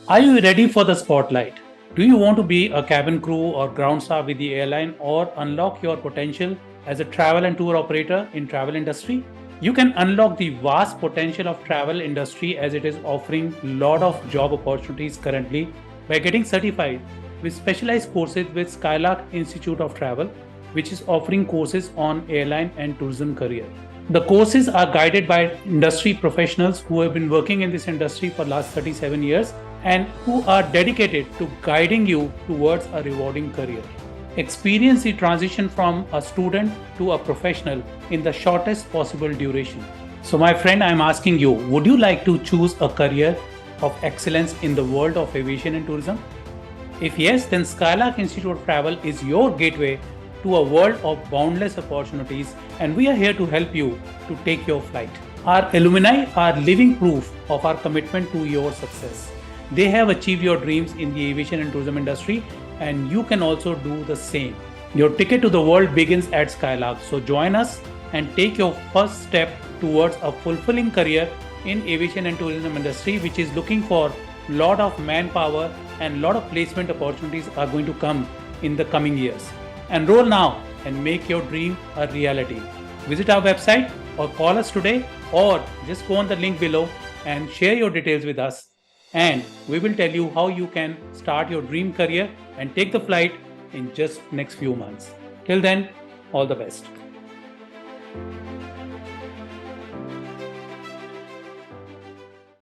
Are you ready for the spotlight? Do you want to be a cabin crew or ground staff with the airline or unlock your potential as a travel and tour operator in travel industry? You can unlock the vast potential of travel industry as it is offering lot of job opportunities currently by getting certified with specialized courses with Skylark Institute of Travel, which is offering courses on airline and tourism career. The courses are guided by industry professionals who have been working in this industry for last 37 years and who are dedicated to guiding you towards a rewarding career. Experience the transition from a student to a professional in the shortest possible duration. So, my friend, I'm asking you, would you like to choose a career of excellence in the world of aviation and tourism? If yes, then Skylark Institute of Travel is your gateway to a world of boundless opportunities, and we are here to help you to take your flight. Our alumni are living proof of our commitment to your success. They have achieved your dreams in the aviation and tourism industry, and you can also do the same. Your ticket to the world begins at Skylark, so join us and take your first step towards a fulfilling career in aviation and tourism industry, which is looking for lot of manpower and lot of placement opportunities are going to come in the coming years. Enroll now and make your dream a reality. Visit our website or call us today, or just go on the link below and share your details with us, and we will tell you how you can start your dream career and take the flight in just next few months. Till then, all the best.